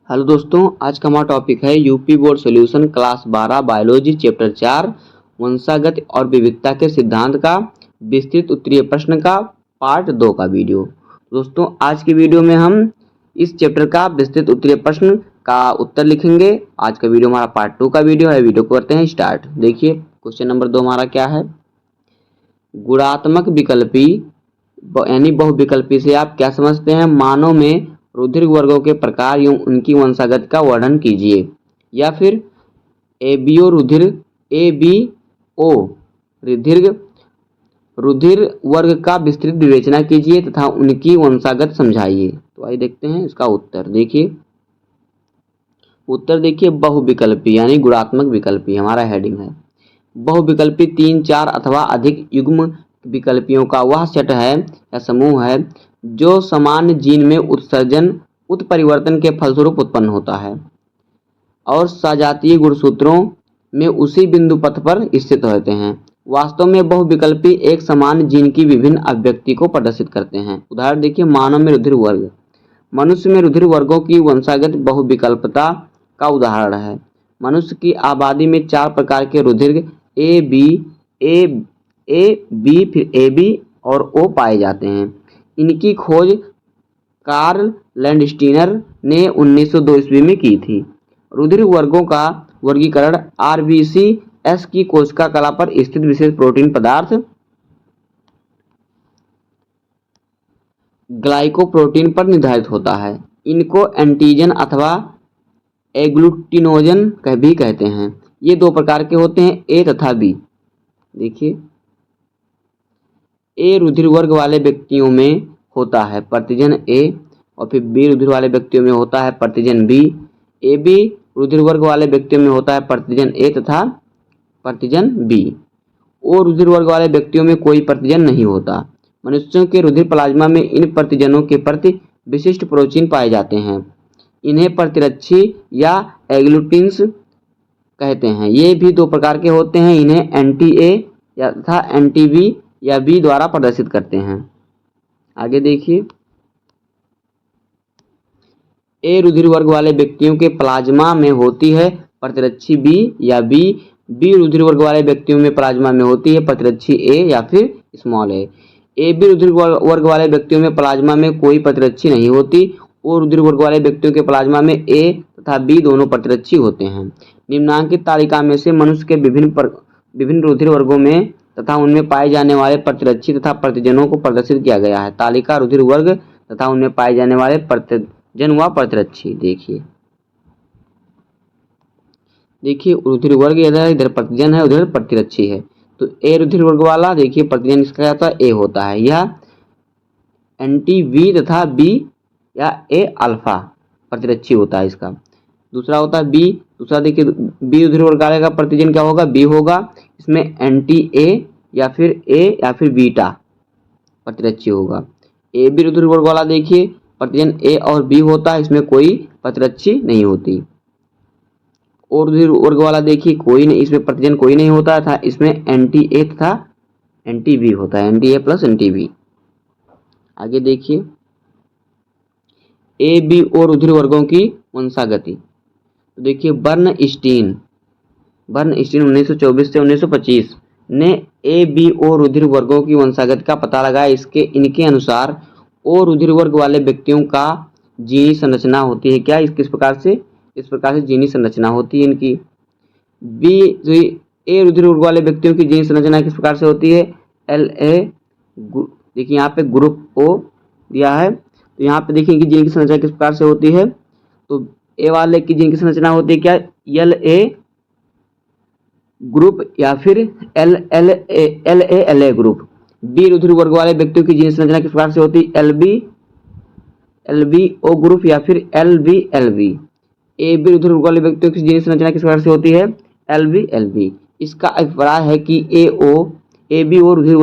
Hello दोस्तों, आज का हमारा टॉपिक है UP board solution class 12 biology chapter 4 वंशागत और विविधता के सिद्धांत का विस्तृत उत्तरीय प्रश्न का पार्ट 2 का वीडियो। दोस्तों, आज की वीडियो में हम इस चैप्टर का विस्तृत उत्तरीय प्रश्न का उत्तर लिखेंगे। आज का वीडियो हमारा पार्ट 2 का वीडियो है। वीडियो को करते हैं स्टार्ट। देखिए क्वेश्चन नंबर 2 हमारा क्या है। गुणात्मक विकल्पी यानी बहुविकल्पी से आप क्या समझते हैं? मानव में रुधिर वर्गों के प्रकार एवं उनकी वंशागत का वर्णन कीजिए। या फिर एबीओ रुधिर वर्ग का विस्तृत विवेचना कीजिए तथा उनकी वंशागत समझाइए। तो आइए देखते हैं इसका उत्तर। देखिए बहुविकल्पी यानी गुणात्मक विकल्पी हमारा हेडिंग है। बहुविकल्पी 3, 4 अथवा अधिक युग्म विकल्पियों का वह सेट है या समूह है जो समान जीन में उत्परिवर्तन के फलस्वरूप उत्पन्न होता है और सजातीय गुणसूत्रों में उसी बिंदु पथ पर स्थित होते हैं। वास्तव में बहुविकल्पी एक समान जीन की विभिन्न अभिव्यक्ति को प्रदर्शित करते हैं। उदाहरण देखिए, मानव में रुधिर वर्ग। मनुष्य में रुधिर वर्गों की वंशागत बहुविकल्पता का उदाहरण है। मनुष्य की आबादी में 4 प्रकार के रुधिर ए बी फिर ए बी और ओ पाए जाते हैं। इनकी खोज कार्ल लैंडस्टीनर ने 1902 ईस्वी में की थी। रुधिर वर्गों का वर्गीकरण आरबीसी-एस की कोशिका कला पर स्थित विशेष प्रोटीन पदार्थ ग्लाइकोप्रोटीन पर निर्धारित होता है। इनको एंटीजन अथवा एग्लूटिनोजन भी कहते हैं। ये 2 प्रकार के होते हैं, ए तथा बी। देखिए, ए रुधिर वर्ग वाले व्यक्तियों में होता है प्रतिजन ए और फिर बी रुधिर वाले व्यक्तियों में होता है प्रतिजन बी। ए बी रुधिर वर्ग वाले व्यक्तियों में होता है प्रतिजन ए तथा प्रतिजन बी। ओ रुधिर वर्ग वाले व्यक्तियों में कोई प्रतिजन नहीं होता। मनुष्यों के रुधिर प्लाज्मा में इन प्रतिजनों के प्रति विशिष्ट प्रोटीन पाए जाते हैं। इन्हें प्रतिरक्षी या एग्लूटिन्स कहते हैं। ये भी 2 प्रकार के होते हैं। इन्हें एंटी ए तथा एंटी बी या बी द्वारा प्रदर्शित करते हैं। आगे देखिए, ए रुधिर वर्ग वाले व्यक्तियों के प्लाज्मा में होती है प्रतिरक्षी बी या बी रुधिर वर्ग वाले व्यक्तियों में प्लाज्मा में होती है प्रतिरक्षी ए या फिर स्मॉल ए बी रुधिर वर्ग वाले व्यक्तियों में प्लाज्मा में कोई प्रतिरक्षी नहीं होती। ओ रुधिर वर्ग वाले व्यक्तियों के प्लाज्मा में ए तथा बी दोनों प्रतिरक्षी होते हैं। निम्नांकित तालिका में से मनुष्य के विभिन्न रुधिर वर्गों में तथा उनमें पाए जाने वाले प्रतिरक्षी तथा प्रतिजनों को प्रदर्शित किया गया है। तालिका रुधिर वर्ग तथा उनमें पाए जाने वाले प्रतिजन व प्रतिरक्षी। देखिए रुधिर वर्ग इधर प्रतिजन है, उधर प्रतिरक्षी है। तो ए रुधिर वर्ग वाला देखिए प्रतिजन इसका क्या होता है? ए होता है। यह एंटी बी तथा बी या ए अल्फा प्रतिरक्षी होता है इसका। दूसरा होता है बी। दूसरा देखिए बी रुधिर वर्ग वाले का प्रतिजन क्या होगा? बी होगा। इसमें एंटी ए या फिर बीटा प्रतिरक्षी होगा। ए बी रुधिर वर्ग वाला देखिए प्रतिजन ए और बी होता है, इसमें कोई प्रतिरक्षी नहीं होती। और रुधिर वर्ग वाला देखिए कोई नहीं, इसमें प्रतिजन कोई नहीं होता था। इसमें एंटी ए तथा एंटी बी होता है, anti A plus anti B. आगे देखिए, ए बी और रुधिर वर्गों की वंशागति। तो देखिए बर्नस्टीन 1924 से 1925 ने ए बी ओ रुधिर वर्गों की वंशागत का पता लगाया। इनके अनुसार ओ रुधिर वर्ग वाले व्यक्तियों का जीनी संरचना होती है क्या? इस प्रकार से जीनी संरचना होती है इनकी। ए रुधिर वर्ग वाले व्यक्तियों की जीनी संरचना किस प्रकार से होती है? देखिए यहाँ पे ग्रुप ओ दिया है, तो यहाँ पे देखिए कि जीन की संरचना किस प्रकार से होती है। तो ए वाले की जीन की संरचना होती है क्या? एल ए ग्रुप या फिर एल ए ग्रुप। बी रुधिर वर्ग वाले व्यक्तियों की जीन संरचना किस प्रकार से होती है? एल बी ओ ग्रुप या फिर एल बी। ए बी रुधिर वर्ग वाले व्यक्तियों की जीन संरचना किस प्रकार से होती है? L B. इसका अभिप्राय है कि ए बी ओ रुधिर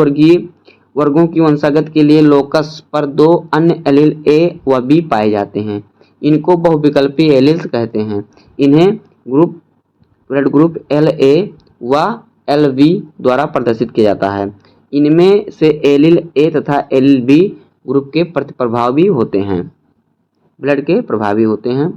वर्गों की वंशागत के लिए लोकस पर 2 अन्य एलील ए व बी पाए जाते हैं। इनको बहुविकल्पी एलील्स कहते हैं। इन्हें ब्लड ग्रुप एल ए व एल बी द्वारा प्रदर्शित किया जाता है। इनमें से एलील ए तथा एलील बी ग्रुप के प्रभावी होते हैं, ब्लड के प्रभावी होते हैं।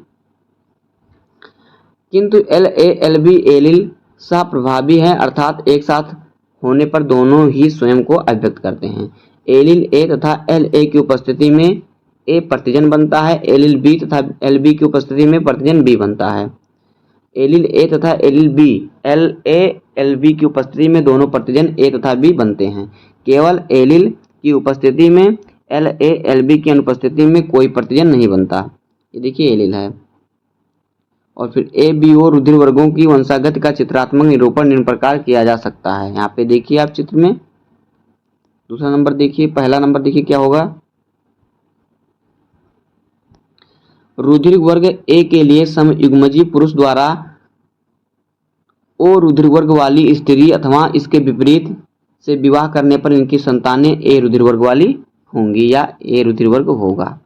किंतु LA-LB एलिल सह-प्रभावी हैं, अर्थात एक साथ होने पर दोनों ही स्वयं को अभिव्यक्त करते हैं। एलिल A तथा LA की उपस्थिति में A प्रतिजन बनता है, एलिल B तथा LB की उपस्थिति में प्रतिजन B बनता है। एलिल A तथा एलिल B LA-LB की उपस्थिति में दोनों प्रतिजन A तथा B बनते हैं। केवल एलिल की उपस्थिति में LA-LB की अनुपस्थिति में कोई प्रतिजन नहीं बनता। ये देखिए एलिल है। और फिर ABO रुधिर वर्गों की वंशागति का चित्रात्मक निरूपण निम्न प्रकार किया जा सकता है। यहाँ पे देखिए आप चित्र में दूसरा नंबर देखिए, पहला नंबर देखिए क्या होगा। रुधिर वर्ग A के लिए समयुग्मजी पुरुष द्वारा O रुधिर वर्ग वाली स्त्री अथवा इसके विपरीत से विवाह करने पर इनकी संतानें A रुधिर वर्ग वाली होंगी या A रुधिर वर्ग होगा।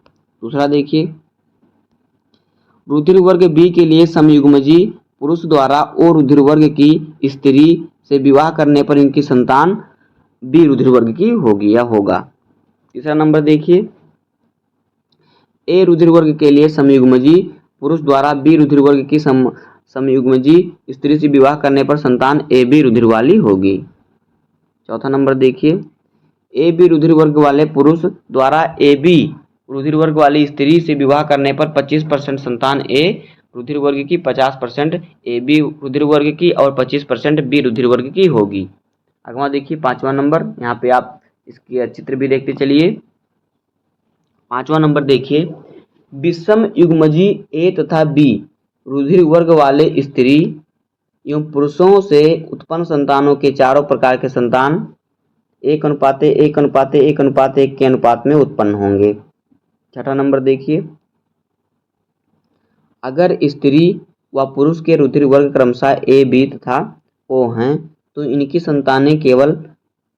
दूसरा देखिए, रुधिर वर्ग B के लिए समयुग्मजी पुरुष द्वारा O रुधिर वर्ग की स्त्री से विवाह करने पर इनकी संतान B रुधिर वर्ग की होगी या होगा। तीसरा नंबर देखिए, A रुधिर वर्ग के लिए समयुग्मजी पुरुष द्वारा B रुधिर वर्ग की समयुग्मजी स्त्री से विवाह करने पर संतान AB रुधिर वाली होगी। चौथा नंबर देखिए, AB रुधिर वर्ग वाले पुरुष द्वारा AB रुधिर वर्ग वाली स्त्री से विवाह करने पर 25% संतान A रुधिर वर्ग की, 50% AB रुधिर वर्ग की और 25% B रुधिर वर्ग की होगी। अगला देखिए पांचवा नंबर, यहाँ पे आप इसकी चित्र भी देखते चलिए। पांचवा नंबर देखिए, विषम युग्मजी A तथा B रुधिर वर्ग वाले स्त्री एवं पुरुषों से उत्पन्न संतानों के चारों प्रकार के संतान 1:1:1:1:1 के अनुपात में उत्पन्न होंगे। छठा नंबर देखिए, अगर स्त्री व पुरुष के रुधिर वर्ग क्रमशः A, B तथा O हैं तो इनकी संतानें केवल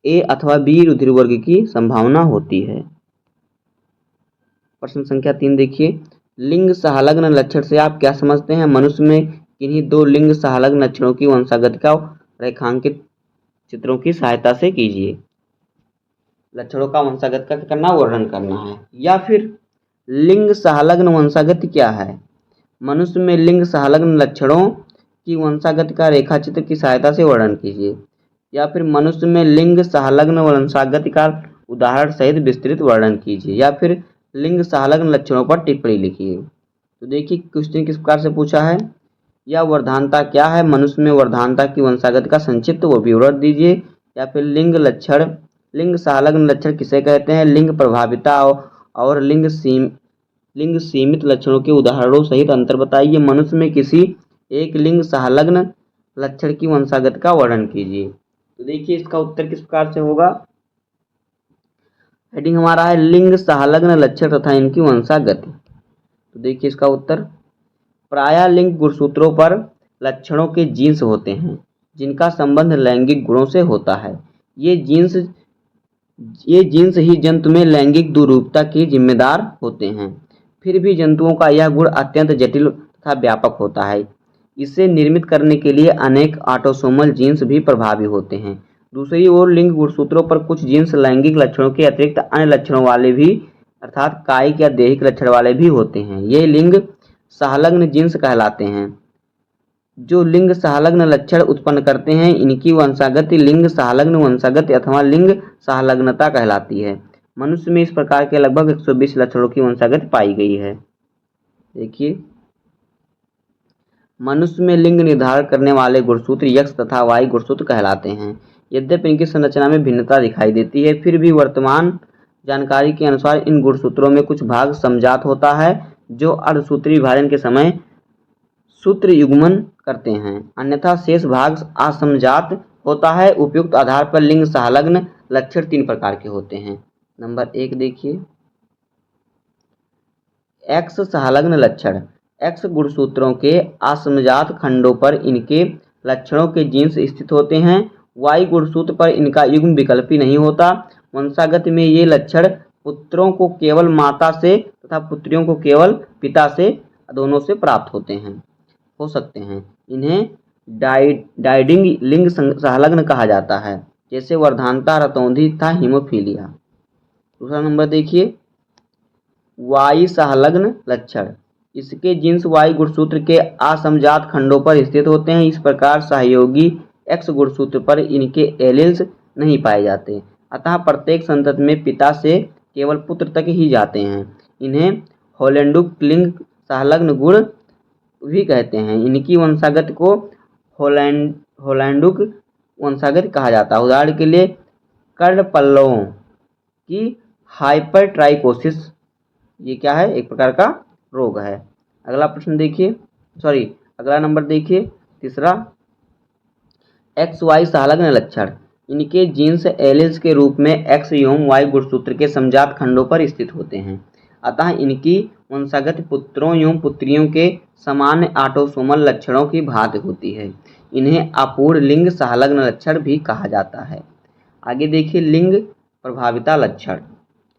A अथवा B रुधिर वर्ग की संभावना होती है। प्रश्न संख्या 3 देखिए, लिंग सहलग्न लक्षण से आप क्या समझते हैं? मनुष्य में किन्हीं दो लिंग सहलग्न लक्षणों की वंशागति का रेखांकित चित्रों की सहायता से कीजिए। लक्षणों का वंशागत का करना, वर्णन करना है। या फिर लिंग सहलग्न वंशागति क्या है? मनुष्य में लिंग सहलग्न लक्षणों की वंशागति का रेखाचित्र की सहायता से वर्णन कीजिए। या फिर मनुष्य में लिंग सहलग्न वंशागति का उदाहरण सहित विस्तृत वर्णन कीजिए। या फिर लिंग सहलग्न लक्षणों पर टिप्पणी लिखिए। तो देखिए क्वेश्चन किस प्रकार से पूछा है, यह वर्धानता क्या है? मनुष्य में वर्धानता की वंशागति का संक्षिप्त विवरण दीजिए। या फिर लिंग लक्षण, लिंग सहलग्न लक्षण किसे कहते हैं? लिंग प्रभाविता और लिंग सीमित लक्षणों के उदाहरणों सहित अंतर बताइए। मनुष्य में किसी एक लिंग सहलग्न लक्षण की वंशागति का वर्णन कीजिए। तो देखिए इसका उत्तर किस प्रकार से होगा। हेडिंग हमारा है लिंग सहलग्न लक्षण तथा इनकी वंशागति। तो देखिए इसका उत्तर, प्रायः लिंग गुणसूत्रों पर लक्षणों के जीन्स होते हैं जिनका संबंध लैंगिक गुणों से होता है। ये जीन्स ही जंतु में लैंगिक दुरूपता के जिम्मेदार होते हैं। फिर भी जंतुओं का यह गुण अत्यंत जटिल तथा व्यापक होता है। इसे निर्मित करने के लिए अनेक ऑटोसोमल जीन्स भी प्रभावी होते हैं। दूसरी ओर लिंग गुणसूत्रों पर कुछ जीन्स लैंगिक लक्षणों के अतिरिक्त अन्य लक्षणों वाले भी अर्थात कायिक या दैहिक लक्षण वाले भी होते हैं। ये लिंग सहलग्न जीन्स कहलाते हैं जो लिंग सहलग्न लक्षण उत्पन्न करते हैं। इनकी वंशागति लिंग सहलग्न वंशागति अथवा लिंग सहलग्नता कहलाती है। मनुष्य में इस प्रकार के लगभग 120 लक्षणों की वंशागति पाई गई है। देखिए, मनुष्य में लिंग निर्धारण करने वाले गुणसूत्र X तथा Y गुणसूत्र कहलाते हैं। यद्यपि इनकी संरचना में भिन्नता दिखाई देती है, फिर भी वर्तमान जानकारी के अनुसार इन गुणसूत्रों में कुछ भाग समजात होता है जो अर्धसूत्री विभाजन के समय सूत्र युग्मन करते हैं, अन्यथा शेष भाग असमजात होता है। उपयुक्त आधार पर लिंग सहलग्न लक्षण 3 प्रकार के होते हैं। नंबर 1 देखिए, X सहलग्न लक्षण। X गुणसूत्रों के असमजात खंडों पर इनके लक्षणों के जीन्स स्थित होते हैं। Y गुणसूत्र पर इनका युग्म विकल्पी नहीं होता। वंशागति में ये लक्षण पुत्रों को केवल माता से तथा पुत्रियों को केवल पिता से दोनों से प्राप्त हो सकते हैं। इन्हें डाइडिंग लिंग सहलग्न कहा जाता है, जैसे वर्धानता, रतौंधी तथा हीमोफीलिया। दूसरा नंबर देखिए, Y सहलग्न लक्षण। इसके जीन्स वाई गुणसूत्र के असमजात खंडों पर स्थित होते हैं। इस प्रकार सहयोगी एक्स गुणसूत्र पर इनके एलील्स नहीं पाए जाते, अतः प्रत्येक संतति में पिता से केवल पुत्र तक ही जाते हैं। इन्हें होलैंडुक लिंग संलग्न गुण भी कहते हैं। इनकी वंशागत को होलैंडुक वंशागत कहा जाता है। उदाहरण के लिए कर्ण पल्लवों की हाइपरट्राइकोसिस, ये क्या है, एक प्रकार का रोग है। अगला प्रश्न देखिए, अगला नंबर देखिए, तीसरा, एक्स वाई संलग्न लक्षण। इनके जीन्स एलील्स के रूप में एक्स एवं वाई गुणसूत्र के समजात खंडों पर स्थित होते हैं, अतः इनकी वंशागत पुत्रों एवं पुत्रियों के सामान्य ऑटोसोमल लक्षणों की भांति होती है। इन्हें अपूर्ण लिंग संलग्न लक्षण भी कहा जाता है। आगे देखिए, लिंग प्रभाविता लक्षण।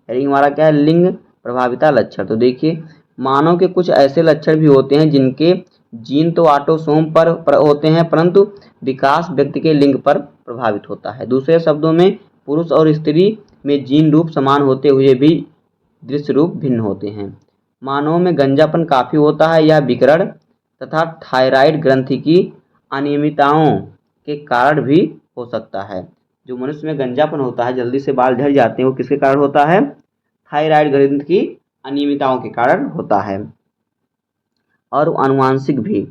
हमारा क्या है, लिंग प्रभाविता लक्षण। तो देखिए, मानव के कुछ ऐसे लक्षण भी होते हैं जिनके जीन तो ऑटोसोम पर होते हैं, परंतु विकास व्यक्ति के लिंग पर प्रभावित होता है। दूसरे शब्दों में, पुरुष और स्त्री में जीन रूप समान होते हुए भी दृश्य रूप भिन्न होते हैं। मानव में गंजापन काफी होता है। यह विकिरण तथा थायराइड ग्रंथि की अनियमितताओं के कारण भी हो सकता है। जो मनुष्य में गंजापन होता है, जल्दी से बाल झड़ जाते हैं, वो किसके कारण होता है, थायराइड ग्रंथि की अनियमितताओं के कारण होता है। और अनुवांशिक भी,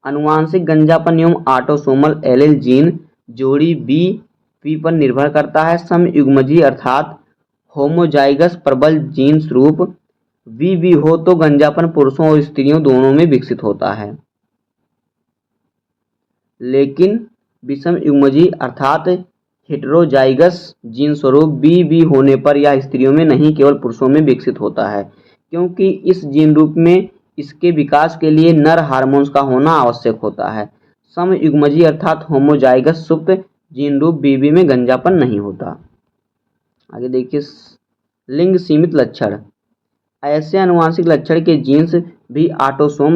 अनुवांशिक गंजापन एवं ऑटोसोमल एलील जीन जोड़ी बी पर निर्भर करता है। समयुग्मजी अर्थात होमोजाइगस प्रबल जीन रूप वी हो तो गंजापन पुरुषों और स्त्रियों दोनों में विकसित होता है, लेकिन विषम युग्मजी अर्थात हेटेरोजाइगस जीन स्वरूप बी होने पर यह स्त्रियों में नहीं केवल पुरुषों में विकसित होता है, क्योंकि इस जीन रूप में इसके विकास के लिए नर हार्मोन्स का होना आवश्यक होता है। समयुग्मजी अर्थात होमोजाइगस सुप्त जीन रूप बी में गंजापन नहीं होता। आगे देखिए, लिंग सीमित लक्षण। ऐसे अनुवांशिक लक्षण के जीन्स भी ऑटोसोम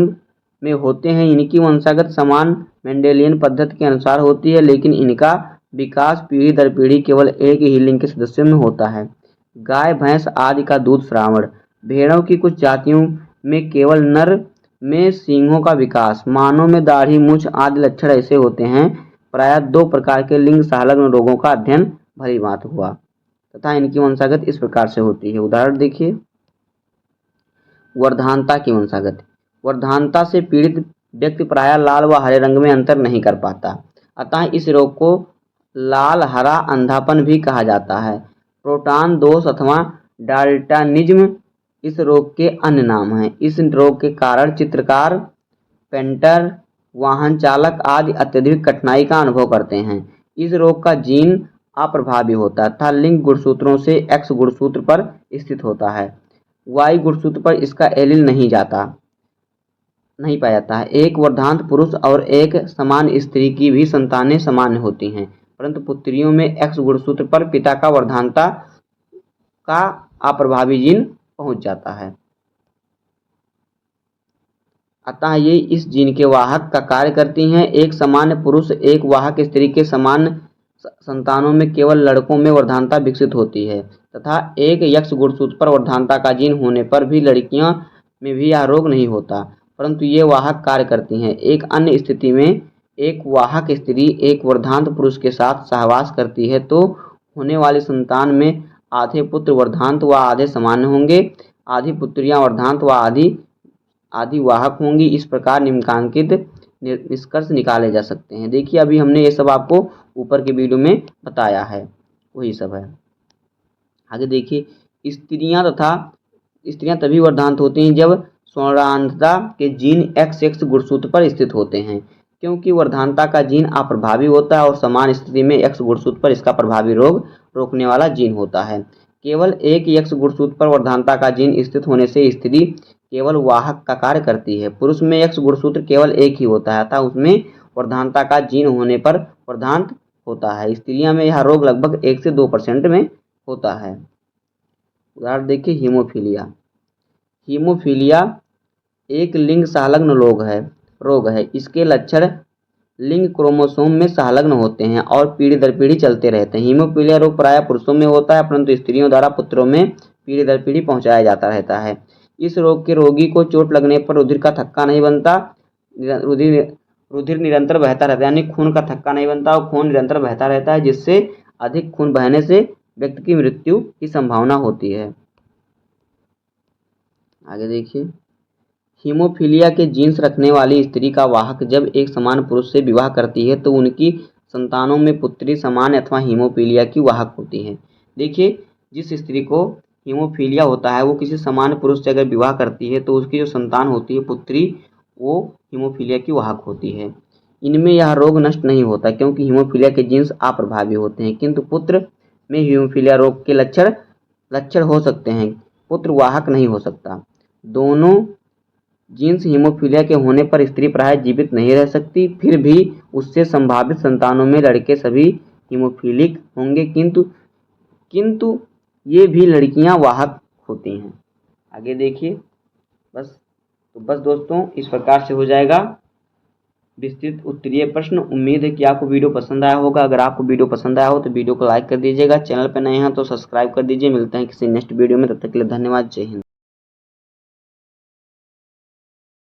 में होते हैं। इनकी वंशागत समान मेंडेलियन पद्धति के अनुसार होती है, लेकिन इनका विकास पीढ़ी दर पीढ़ी केवल एक ही लिंग के सदस्यों में होता है। गाय, भैंस आदि का दूध श्रावण, भेड़ों की कुछ जातियों में केवल नर में सींगों का विकास, मानव में दाढ़ी, मूछ आदि लक्षण ऐसे होते हैं। प्रायः 2 प्रकार के लिंग संलग्न रोगों का अध्ययन भली भांति हुआ तथा इनकी वंशागत इस प्रकार से होती है। उदाहरण देखिए, वर्धानता की वंशागत। वर्धानता से पीड़ित व्यक्ति प्रायः लाल व हरे रंग में अंतर नहीं कर पाता, अतः इस रोग को लाल हरा अंधापन भी कहा जाता है। प्रोटॉन दोष अथवा डाल्टनिज्म इस रोग के अन्य नाम हैं। इस रोग के कारण चित्रकार, पेंटर, वाहन चालक आदि अत्यधिक कठिनाई का अनुभव करते हैं। इस रोग का जीन अप्रभावी होता है तथा लिंग गुणसूत्रों से एक्स गुणसूत्र पर स्थित होता है। वाई गुणसूत्र पर इसका एलील नहीं पाया जाता है। एक वर्धांत पुरुष और एक समान स्त्री की भी संतानें सामान्य होती हैं, परंतु पुत्रियों में एक्स गुणसूत्र पर पिता का वर्धानता का अप्रभावी जीन पहुंच जाता है, अतः ये इस जीन के वाहक का कार्य करती हैं। एक सामान्य पुरुष एक वाहक स्त्री के समान संतानों में केवल लड़कों में वर्धानता विकसित होती है तथा एक एक्स गुणसूत्र पर वर्धानता का जीन होने पर भी लड़कियों में भी यह रोग नहीं होता, परंतु ये वाहक कार्य करती हैं। एक अन्य स्थिति में एक वाहक स्त्री एक वर्धांत पुरुष के साथ सहवास करती है तो होने वाली संतान में आधे पुत्र वर्धांत व आधे सामान्य होंगे, आधी पुत्रियां वर्धांत व आधी वाहक होंगी। इस प्रकार निम्नलिखित निष्कर्ष निकाले जा सकते हैं। देखिए, अभी हमने ये सब आपको ऊपर के वीडियो में बताया है, वही सब है। आगे देखिए, स्त्रियां तभी वर्धांत होती हैं जब स्वरांधता के जीन XX गुणसूत्र पर स्थित होते हैं, क्योंकि वर्धानता का जीन अप्रभावी होता है और समान स्थिति में X गुणसूत्र पर इसका प्रभावी रोग रोकने वाला जीन होता है। केवल एक X गुणसूत्र पर वर्धानता का जीन स्थित होने से स्त्री केवल वाहक का कार्य करती है। पुरुष में X गुणसूत्र केवल एक ही होता है, अतः उसमें वर्धानता का जीन होने पर वर्धांत होता है। स्त्रियों में यह रोग लगभग 1 से 2% में होता है। उदाहरण देखिए, हीमोफीलिया। हीमोफीलिया एक लिंग संलग्न रोग है। इसके लक्षण लिंग क्रोमोसोम में संलग्न होते हैं और पीढ़ी दर पीढ़ी चलते रहते हैं। हीमोफीलिया रोग प्रायः पुरुषों में होता है, परंतु स्त्रियों द्वारा पुत्रों में पीढ़ी दर पीढ़ी पहुंचाया जाता रहता है। इस रोग के रोगी को चोट लगने पर रुधिर का थक्का नहीं बनता, रुधिर निरंतर बहता रहता है, यानी खून का थक्का नहीं बनता और खून निरंतर बहता रहता है, जिससे अधिक खून बहने से व्यक्ति की मृत्यु की संभावना होती है। आगे देखिए, हीमोफीलिया के जीन्स रखने वाली स्त्री का वाहक जब एक समान पुरुष से विवाह करती है तो उनकी संतानों में पुत्री समान अथवा हीमोफीलिया की वाहक होती है। देखिए, जिस स्त्री को हीमोफीलिया होता है वो किसी समान पुरुष से अगर विवाह करती है तो उसकी जो संतान होती है पुत्री, वो हीमोफीलिया की वाहक होती है। इनमें यह रोग नष्ट नहीं होता क्योंकि हीमोफीलिया के जीन्स अप्रभावी होते हैं, किंतु पुत्र में हीमोफीलिया रोग के लक्षण हो सकते हैं, पुत्र वाहक नहीं हो सकता। दोनों जीन्स हीमोफीलिया के होने पर स्त्री प्राय जीवित नहीं रह सकती, फिर भी उससे संभावित संतानों में लड़के सभी हीमोफीलिक होंगे, किंतु ये भी लड़कियां वाहक होती हैं। आगे देखिए, बस दोस्तों इस प्रकार से हो जाएगा विस्तृत उत्तरीय प्रश्न। उम्मीद है कि आपको वीडियो पसंद आया होगा। अगर आपको वीडियो पसंद आया हो तो वीडियो को लाइक कर दीजिएगा, चैनल पर नए हैं तो सब्सक्राइब कर दीजिए। मिलते हैं किसी नेक्स्ट वीडियो में, तब तक के लिए धन्यवाद। जय हिंद।